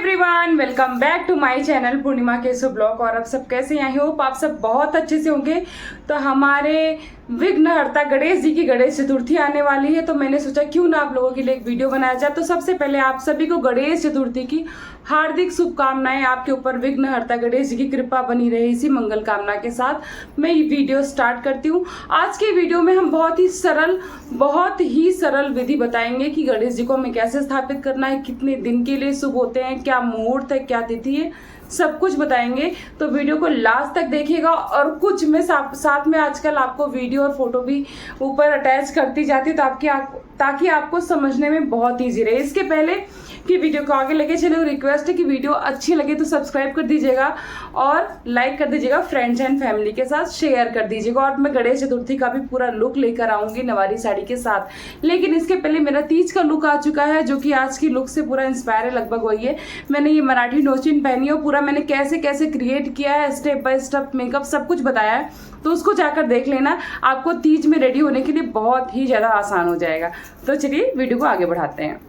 Everyone, welcome back to my channel Purnima केसो blog. और आप सब कैसे हैं? आई होप आप सब बहुत अच्छे से होंगे। तो हमारे विघ्नहर्ता गणेश जी की गणेश चतुर्थी आने वाली है, तो मैंने सोचा क्यों ना आप लोगों के लिए एक वीडियो बनाया जाए। तो सबसे पहले आप सभी को गणेश चतुर्थी की हार्दिक शुभकामनाएं। आपके ऊपर विघ्नहर्ता गणेश जी की कृपा बनी रहे, इसी मंगल कामना के साथ मैं ये वीडियो स्टार्ट करती हूँ। आज के वीडियो में हम बहुत ही सरल विधि बताएंगे कि गणेश जी को हमें कैसे स्थापित करना है, कितने दिन के लिए शुभ होते हैं, क्या मुहूर्त है, क्या तिथि है, सब कुछ बताएंगे। तो वीडियो को लास्ट तक देखिएगा। और कुछ मैं साथ में आजकल आपको वीडियो और फोटो भी ऊपर अटैच करती जाती हूँ ताकि आपको समझने में बहुत ईजी रहे। इसके पहले कि वीडियो को आगे लेके चले, रिक्वेस्ट है कि वीडियो अच्छी लगे तो सब्सक्राइब कर दीजिएगा और लाइक कर दीजिएगा, फ्रेंड्स एंड फैमिली के साथ शेयर कर दीजिएगा। और मैं गणेश चतुर्थी का भी पूरा लुक लेकर आऊंगी नवारी साड़ी के साथ। लेकिन इसके पहले मेरा तीज का लुक आ चुका है, जो कि आज की लुक से पूरा इंस्पायर है, लगभग वही है। मैंने ये मराठी नोचिन पहनी है, पूरा मैंने कैसे कैसे क्रिएट किया है, स्टेप बाय स्टेप मेकअप सब कुछ बताया है, तो उसको जाकर देख लेना। आपको तीज में रेडी होने के लिए बहुत ही ज़्यादा आसान हो जाएगा। तो चलिए वीडियो को आगे बढ़ाते हैं।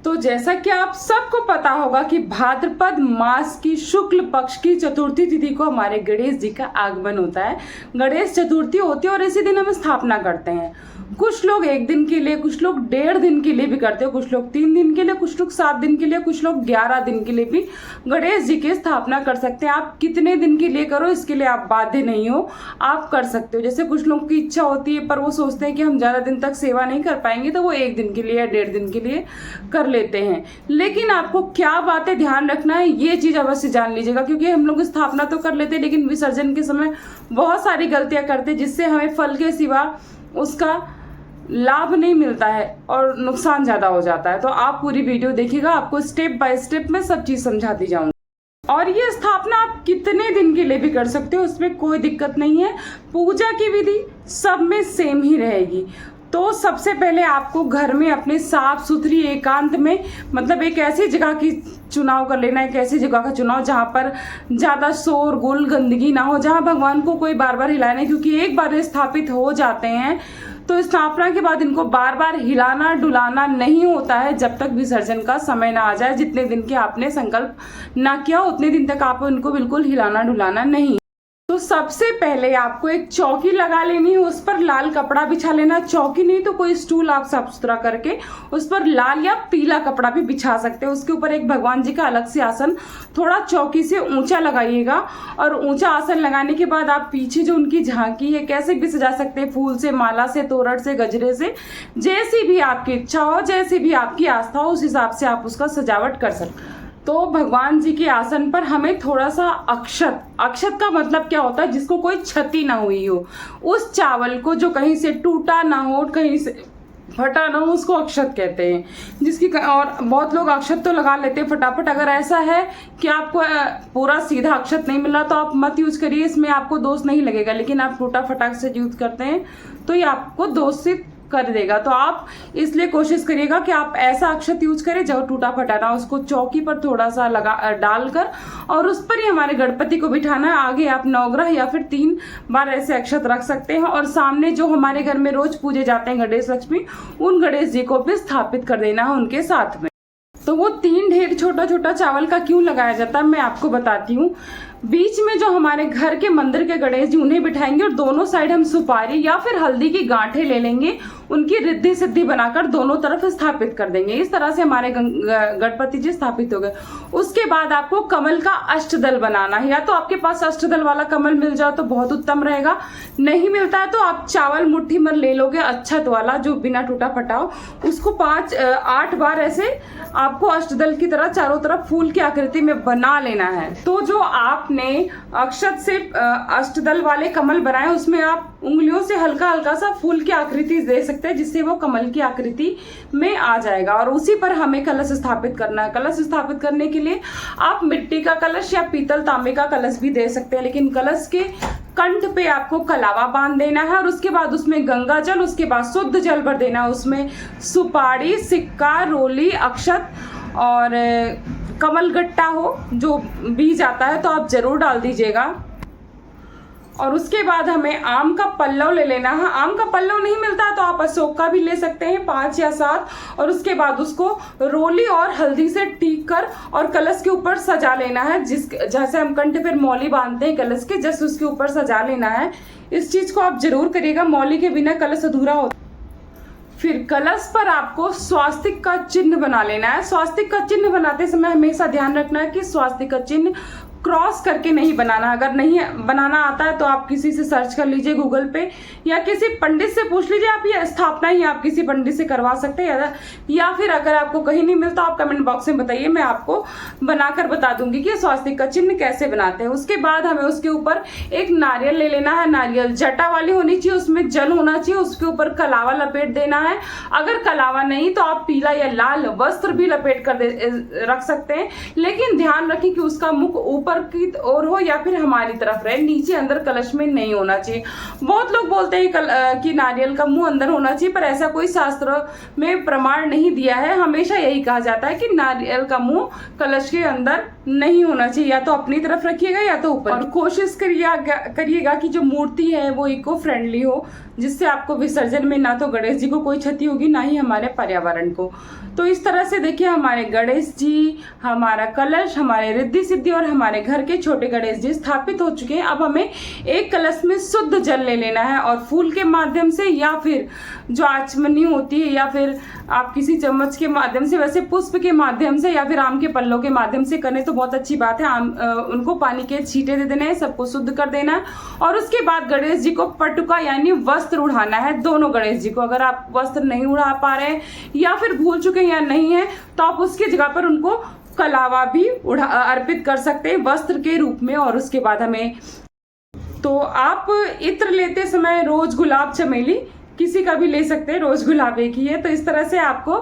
तो जैसा कि आप सबको पता होगा कि भाद्रपद मास की शुक्ल पक्ष की चतुर्थी तिथि को हमारे गणेश जी का आगमन होता है, गणेश चतुर्थी होती है। और इसी दिन हम स्थापना करते हैं। कुछ लोग 1 दिन के लिए, कुछ लोग 1.5 दिन के लिए भी करते हैं, कुछ लोग 3 दिन के लिए, कुछ लोग 7 दिन के लिए, कुछ लोग 11 दिन के लिए भी गणेश जी की स्थापना कर सकते हैं। आप कितने दिन के लिए करो, इसके लिए आप बाध्य नहीं हो, आप कर सकते हो। जैसे कुछ लोगों की इच्छा होती है पर वो सोचते हैं कि हम ज़्यादा दिन तक सेवा नहीं कर पाएंगे, तो वो 1 दिन के लिए या 1.5 दिन के लिए कर लेते हैं। लेकिन आपको क्या बातें ध्यान रखना है, ये चीज़ अवश्य जान लीजिएगा। क्योंकि हम लोग स्थापना तो कर लेते हैं, लेकिन विसर्जन के समय बहुत सारी गलतियां करते हैं, जिससे हमें फल के सिवा उसका लाभ नहीं मिलता है और नुकसान ज़्यादा हो जाता है। तो आप पूरी वीडियो देखिएगा, आपको स्टेप बाय स्टेप में सब चीज़ समझाती जाऊंगी। और ये स्थापना आप कितने दिन के लिए भी कर सकते हो, उसमें कोई दिक्कत नहीं है। पूजा की विधि सब में सेम ही रहेगी। तो सबसे पहले आपको घर में अपने साफ सुथरी एकांत में, मतलब एक ऐसी जगह की चुनाव कर लेना है, एक ऐसी जगह का चुनाव जहाँ पर ज़्यादा शोरगुल गंदगी ना हो, जहाँ भगवान को कोई बार बार हिलाए नहीं। क्योंकि एक बार स्थापित हो जाते हैं तो स्थापना के बाद इनको बार बार हिलाना डुलाना नहीं होता है, जब तक विसर्जन का समय ना आ जाए। जितने दिन के आपने संकल्प ना किया उतने दिन तक आपको इनको बिल्कुल हिलाना डुलाना नहीं। तो सबसे पहले आपको एक चौकी लगा लेनी है, उस पर लाल कपड़ा बिछा लेना। चौकी नहीं तो कोई स्टूल आप साफ सुथरा करके उस पर लाल या पीला कपड़ा भी बिछा सकते हैं। उसके ऊपर एक भगवान जी का अलग से आसन थोड़ा चौकी से ऊंचा लगाइएगा। और ऊंचा आसन लगाने के बाद आप पीछे जो उनकी झांकी है कैसे भी सजा सकते हैं, फूल से, माला से, तोरण से, गजरे से, जैसी भी आपकी इच्छा हो, जैसी भी आपकी आस्था हो, उस हिसाब से आप उसका सजावट कर सकते हैं। तो भगवान जी के आसन पर हमें थोड़ा सा अक्षत का मतलब क्या होता है, जिसको कोई क्षति ना हुई हो, उस चावल को जो कहीं से टूटा ना हो, कहीं से फटा ना हो, उसको अक्षत कहते हैं। जिसकी और बहुत लोग अक्षत तो लगा लेते हैं फटाफट। अगर ऐसा है कि आपको पूरा सीधा अक्षत नहीं मिल रहा तो आप मत यूज करिए, इसमें आपको दोष नहीं लगेगा। लेकिन आप टूटा फटाक से यूज करते हैं तो ये आपको दोष से कर देगा। तो आप इसलिए कोशिश करिएगा कि आप ऐसा अक्षत यूज करें जो टूटा फटा ना, उसको चौकी पर थोड़ा सा लगा डालकर और उस पर ही हमारे गणपति को बिठाना है। आगे आप नवग्रह या फिर 3 बार ऐसे अक्षत रख सकते हैं। और सामने जो हमारे घर में रोज पूजे जाते हैं गणेश लक्ष्मी, उन गणेश जी को भी स्थापित कर देना है उनके साथ में। तो वो 3 ढेर छोटा छोटा चावल का क्यों लगाया जाता है मैं आपको बताती हूँ। बीच में जो हमारे घर के मंदिर के गणेश जी उन्हें बिठाएंगे और दोनों साइड हम सुपारी या फिर हल्दी की गांठें ले लेंगे, उनकी रिद्धि सिद्धि बनाकर दोनों तरफ स्थापित कर देंगे। इस तरह से हमारे गणपति जी स्थापित हो गए। उसके बाद आपको कमल का अष्टदल बनाना है। या तो आपके पास अष्टदल वाला कमल मिल जाए तो बहुत उत्तम रहेगा, नहीं मिलता है तो आप चावल मुट्ठी भर ले लोगे अच्छत वाला, जो बिना टूटा फटा हो। उसको 8 बार ऐसे आपको अष्टदल की तरह चारों तरफ फूल की आकृति में बना लेना है। तो जो आपने अक्षत से अष्टदल वाले कमल बनाए, उसमें आप उंगलियों से हल्का हल्का सा फूल की आकृति दे सकते हैं, जिससे वो कमल की आकृति में आ जाएगा। और उसी पर हमें कलश स्थापित करना है। कलश स्थापित करने के लिए आप मिट्टी का कलश या पीतल तांबे का कलश भी दे सकते हैं, लेकिन कलश के कंठ पे आपको कलावा बांध देना है। और उसके बाद उसमें गंगा जल, उसके बाद शुद्ध जल भर देना है। उसमें सुपारी, सिक्का, रोली, अक्षत और कमल गट्टा हो जो बीज आता है तो आप जरूर डाल दीजिएगा। और उसके बाद हमें आम का पल्लव ले लेना है। आम का पल्लव नहीं मिलता तो आप अशोक का भी ले सकते हैं, 5 या 7। और उसके बाद उसको रोली और हल्दी से टीक कर और कलश के ऊपर सजा लेना है। जैसे हम कंठ पर मौली बांधते हैं कलश के, जस्ट उसके ऊपर सजा लेना है। इस चीज को आप जरूर करिएगा, मौली के बिना कलश अधूरा होता। फिर कलश पर आपको स्वास्तिक का चिन्ह बना लेना है। स्वास्तिक का चिन्ह बनाते समय हमेशा ध्यान रखना है कि स्वास्तिक का चिन्ह क्रॉस करके नहीं बनाना। अगर नहीं बनाना आता है तो आप किसी से सर्च कर लीजिए गूगल पे, या किसी पंडित से पूछ लीजिए। आप ये स्थापना ही आप किसी पंडित से करवा सकते हैं, या फिर अगर आपको कहीं नहीं मिलता आप कमेंट बॉक्स में बताइए, मैं आपको बनाकर बता दूंगी कि स्वास्तिक का चिन्ह कैसे बनाते हैं। उसके बाद हमें उसके ऊपर एक नारियल ले लेना है। नारियल जटा वाली होनी चाहिए, उसमें जल होना चाहिए। उसके ऊपर कलावा लपेट देना है। अगर कलावा नहीं तो आप पीला या लाल वस्त्र भी लपेट कर रख सकते हैं, लेकिन ध्यान रखें कि उसका मुख ऊपर की ओर हो या फिर हमारी तरफ रहे, नीचे अंदर कलश में नहीं होना चाहिए। बहुत लोग बोलते हैं कि नारियल का मुंह अंदर होना चाहिए, पर ऐसा कोई शास्त्र में प्रमाण नहीं दिया है। हमेशा यही कहा जाता है कि नारियल का मुंह कलश के अंदर नहीं होना चाहिए, या तो अपनी तरफ रखिएगा या तो ऊपर। और कोशिश करिएगा कि जो मूर्ति है वो इको फ्रेंडली हो, जिससे आपको विसर्जन में ना तो गणेश जी को कोई क्षति होगी ना ही हमारे पर्यावरण को। तो इस तरह से देखिए हमारे गणेश जी, हमारा कलश, हमारे रिद्धि सिद्धि और हमारे घर के छोटे गणेश जी स्थापित हो चुके हैं। अब हमें एक कलश में शुद्ध जल ले लेना है और फूल के माध्यम से या फिर जो आचमनी होती है या फिर आप किसी चम्मच के माध्यम से, वैसे पुष्प के माध्यम से या फिर आम के पल्लों के माध्यम से करें तो बहुत अच्छी बात है। उनको पानी के छींटे दे देना है, सबको शुद्ध कर देना है। और उसके बाद गणेश जी को पटुका यानी वस्त्र उड़ाना है, दोनों गणेश जी को। अगर आप वस्त्र नहीं उड़ा पा रहे हैं या फिर भूल चुके हैं या नहीं है तो आप उसकी जगह पर उनको कलावा भी अर्पित कर सकते हैं वस्त्र के रूप में। और उसके बाद हमें तो आप इत्र लेते समय रोज, गुलाब, चमेली किसी का भी ले सकते हैं, रोज गुलाब एक ही है। तो इस तरह से आपको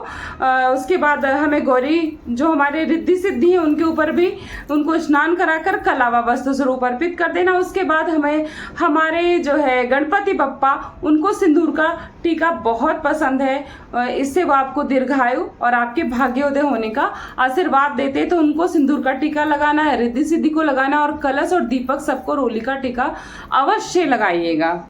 उसके बाद हमें गौरी जो हमारे रिद्धि सिद्धि है उनके ऊपर भी उनको स्नान कराकर कलावा वस्त्र स्वरूप अर्पित कर देना। उसके बाद हमें हमारे जो है गणपति बप्पा, उनको सिंदूर का टीका बहुत पसंद है। इससे वो आपको दीर्घायु और आपके भाग्योदय होने का आशीर्वाद देते हैं। तो उनको सिंदूर का टीका लगाना है, रिद्धि सिद्धि को लगाना, और कलश और दीपक सबको रोली का टीका अवश्य लगाइएगा।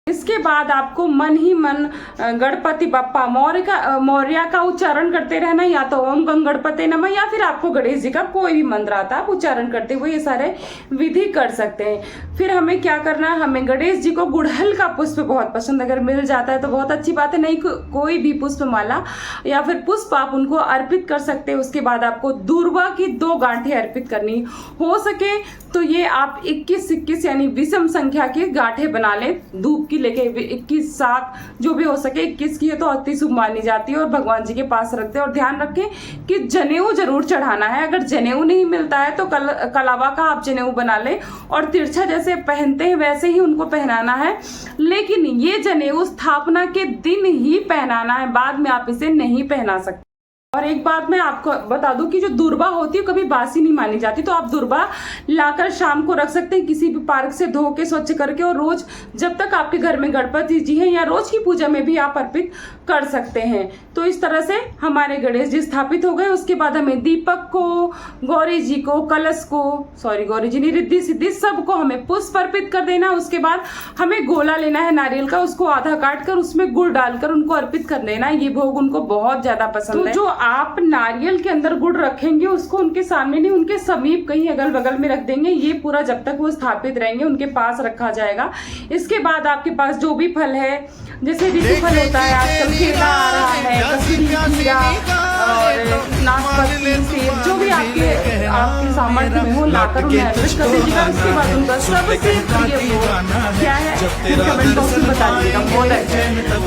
इसके बाद आपको मन ही मन गणपति बप्पा मौर्य का उच्चारण करते रहना, या तो ओम गंग गणपते नमः, या फिर आपको गणेश जी का कोई भी मंत्र आता है आप उच्चारण करते हुए ये सारे विधि कर सकते हैं। फिर हमें क्या करना है, हमें गणेश जी को गुड़हल का पुष्प बहुत पसंद, अगर मिल जाता है तो बहुत अच्छी बात है, नहीं कोई भी पुष्प माला या फिर पुष्प आप उनको अर्पित कर सकते हैं। उसके बाद आपको दूर्वा की 2 गांठें अर्पित करनी, हो सके तो ये आप 21-21 यानी विषम संख्या की गांठें बना लें, धूप की लेके 21, 7 जो भी हो सके। 21 की है तो अति शुभ मानी जाती है और भगवान जी के पास रखते हैं। और ध्यान रखें कि जनेऊ जरूर चढ़ाना है। अगर जनेऊ नहीं मिलता है तो कलावा का आप जनेऊ बना लें और तिरछा जैसे पहनते हैं वैसे ही उनको पहनाना है, लेकिन ये जनेऊ स्थापना के दिन ही पहनाना है, बाद में आप इसे नहीं पहना सकते। और एक बात मैं आपको बता दूं कि जो दुर्वा होती है कभी बासी नहीं मानी जाती, तो आप दुर्वा लाकर शाम को रख सकते हैं किसी भी पार्क से धो के स्वच्छ करके, और रोज जब तक आपके घर में गणपति जी हैं या रोज की पूजा में भी आप अर्पित कर सकते हैं। तो इस तरह से हमारे गणेश जी स्थापित हो गए। उसके बाद हमें दीपक को, गौरी जी को, कलश को, गौरी जी नहीं, रिद्धि सिद्धि सबको हमें पुष्प अर्पित कर देना। उसके बाद हमें गोला लेना है नारियल का, उसको आधा काट कर उसमें गुड़ डालकर उनको अर्पित कर देना। ये भोग उनको बहुत ज्यादा पसंद है। जो आप नारियल के अंदर गुड़ रखेंगे उसको उनके सामने नहीं, उनके समीप कहीं अगल बगल में रख देंगे। ये पूरा जब तक वो स्थापित रहेंगे उनके पास रखा जाएगा। इसके बाद आपके पास जो भी फल है, जैसे ऋतु फल होता है, आजकल केला आ रहा है, ककड़ी, खीरा और नाशपाती, सेब, जो भी आपके सामर्थ्य में हो लाकर उन्हें अर्पित कर दीजिएगा। उसके बाद उनका सबसे प्रिय भोग क्या है कमेंट बॉक्स में बता दीजिएगा।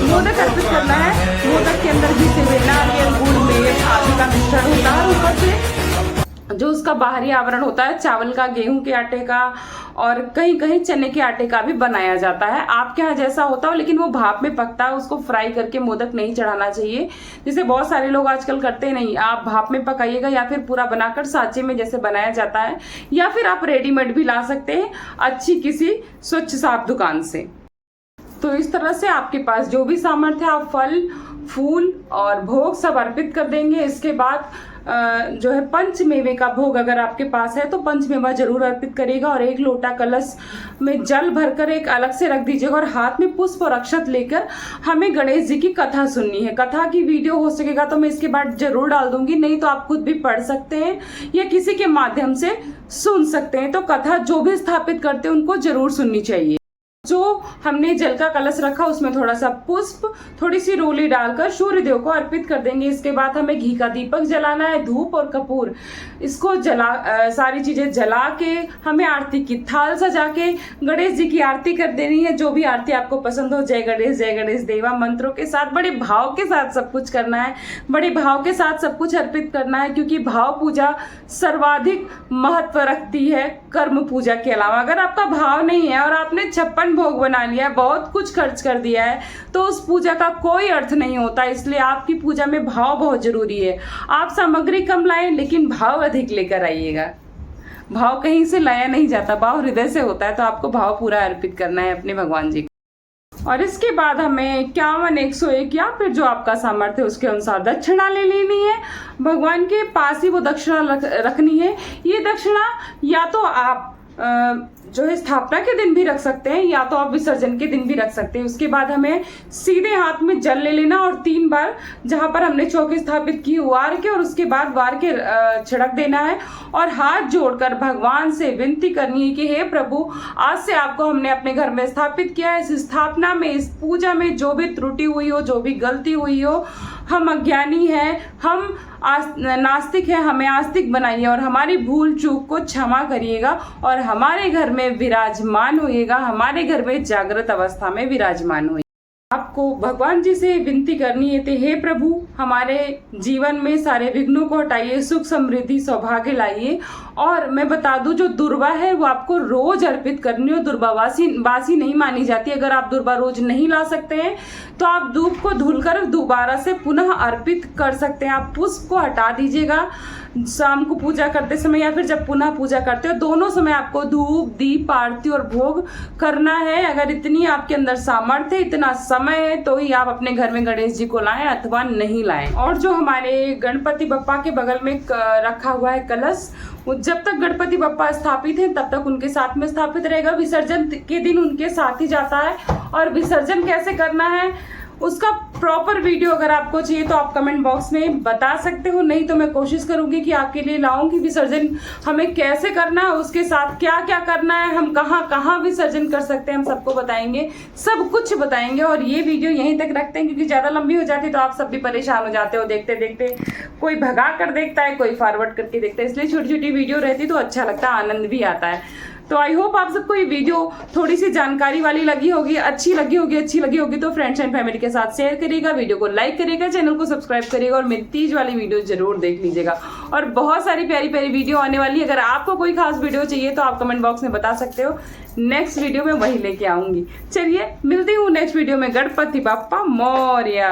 मोदक अर्पित करना है। मोदक के अंदर घी से नारियल, गुड़, मेवा आदि का मिश्रण होता है। ऊपर से जो उसका बाहरी आवरण होता है चावल का, गेहूं के आटे का और कहीं कहीं चने के आटे का भी बनाया जाता है। आपके यहाँ जैसा होता हो, लेकिन वो भाप में पकता है, उसको फ्राई करके मोदक नहीं चढ़ाना चाहिए, जैसे बहुत सारे लोग आजकल करते नहीं। आप भाप में पकाइएगा या फिर पूरा बनाकर सांचे में जैसे बनाया जाता है, या फिर आप रेडीमेड भी ला सकते हैं अच्छी किसी स्वच्छ साफ दुकान से। तो इस तरह से आपके पास जो भी सामर्थ्य है आप फल, फूल और भोग सब अर्पित कर देंगे। इसके बाद जो है पंचमेवे का भोग अगर आपके पास है तो पंचमेवा जरूर अर्पित करिएगा, और 1 लोटा कलश में जल भरकर एक अलग से रख दीजिएगा, और हाथ में पुष्प और अक्षत लेकर हमें गणेश जी की कथा सुननी है। कथा की वीडियो हो सकेगा तो मैं इसके बाद जरूर डाल दूंगी, नहीं तो आप खुद भी पढ़ सकते हैं या किसी के माध्यम से सुन सकते हैं। तो कथा जो भी स्थापित करते हैं उनको जरूर सुननी चाहिए। जो हमने जल का कलश रखा उसमें थोड़ा सा पुष्प, थोड़ी सी रोली डालकर सूर्य देव को अर्पित कर देंगे। इसके बाद हमें घी का दीपक जलाना है, धूप और कपूर इसको सारी चीजें जला के हमें आरती की थाल सजा के गणेश जी की आरती कर देनी है। जो भी आरती आपको पसंद हो, जय गणेश देवा मंत्रों के साथ, बड़े भाव के साथ सब कुछ करना है, बड़े भाव के साथ सब कुछ अर्पित करना है, क्योंकि भाव पूजा सर्वाधिक महत्व रखती है कर्म पूजा के अलावा। अगर आपका भाव नहीं है और आपने 56 भोग बना लिया है, बहुत कुछ खर्च कर दिया है, तो उस पूजा का कोई अर्थ नहीं होता। इसलिए आपकी पूजा में भाव बहुत जरूरी है। आप सामग्री कम लाएं लेकिन भाव अधिक लेकर आइएगा। भाव कहीं से लाया नहीं जाता, भाव हृदय से होता है, तो आपको भाव पूरा अर्पित करना है अपने भगवान जी को। और इसके बाद हमें 51, 101 या फिर जो आपका सामर्थ्य है उसके अनुसार दक्षिणा ले लेनी है। भगवान के पास ही वो दक्षिणा रखनी है। ये दक्षिणा या तो आप जो है स्थापना के दिन भी रख सकते हैं या तो आप विसर्जन के दिन भी रख सकते हैं। उसके बाद हमें सीधे हाथ में जल ले लेना और 3 बार जहां पर हमने चौकी स्थापित की वार के और उसके बाद वार के छिड़क देना है, और हाथ जोड़कर भगवान से विनती करनी है कि हे प्रभु, आज से आपको हमने अपने घर में स्थापित किया है। इस स्थापना में, इस पूजा में जो भी त्रुटि हुई हो, जो भी गलती हुई हो, हम अज्ञानी हैं, हम नास्तिक हैं, हमें आस्तिक बनाइए और हमारी भूल चूक को क्षमा करिएगा और हमारे घर में विराजमान होइएगा, हमारे घर में जागृत अवस्था में विराजमान होइएगा। आपको भगवान जी से विनती करनी है कि हे प्रभु, हमारे जीवन में सारे विघ्नों को हटाइए, सुख समृद्धि सौभाग्य लाइए। और मैं बता दूं, जो दुर्वा है वो आपको रोज अर्पित करनी हो, दुर्वा बासी नहीं मानी जाती। अगर आप दुर्वा रोज नहीं ला सकते हैं तो आप धूप को धुलकर दोबारा से पुनः अर्पित कर सकते हैं। आप पुष्प को हटा दीजिएगा शाम को पूजा करते समय या फिर जब पुनः पूजा करते हो, दोनों समय आपको धूप, दीप, आरती और भोग करना है। अगर इतनी आपके अंदर सामर्थ्य, इतना समय है तो ही आप अपने घर में गणेश जी को लाएं अथवा नहीं लाएं। और जो हमारे गणपति बप्पा के बगल में रखा हुआ है कलश, जब तक गणपति बप्पा स्थापित है तब तक उनके साथ में स्थापित रहेगा। विसर्जन के दिन उनके साथ ही जाता है। और विसर्जन कैसे करना है उसका प्रॉपर वीडियो अगर आपको चाहिए तो आप कमेंट बॉक्स में बता सकते हो, नहीं तो मैं कोशिश करूंगी कि आपके लिए लाऊं कि विसर्जन हमें कैसे करना है, उसके साथ क्या क्या करना है, हम कहाँ कहाँ विसर्जन कर सकते हैं, हम सबको बताएंगे, सब कुछ बताएंगे। और ये वीडियो यहीं तक रखते हैं क्योंकि ज़्यादा लंबी हो जाती है तो आप सब भी परेशान हो जाते हो देखते देखते। कोई भगा कर देखता है, कोई फॉरवर्ड करके देखता है, इसलिए छोटी छोटी वीडियो रहती तो अच्छा लगता है, आनंद भी आता है। तो आई होप आप सबको ये वीडियो थोड़ी सी जानकारी वाली लगी होगी, अच्छी लगी होगी तो फ्रेंड्स एंड फैमिली के साथ शेयर करिएगा, वीडियो को लाइक करिएगा, चैनल को सब्सक्राइब करिएगा और मेरी तीज वाली वीडियो जरूर देख लीजिएगा। और बहुत सारी प्यारी प्यारी वीडियो आने वाली है। अगर आपको कोई खास वीडियो चाहिए तो आप कमेंट बॉक्स में बता सकते हो, नेक्स्ट वीडियो में वही लेके आऊंगी। चलिए मिलती हूँ नेक्स्ट वीडियो में। गणपति बप्पा मोरया।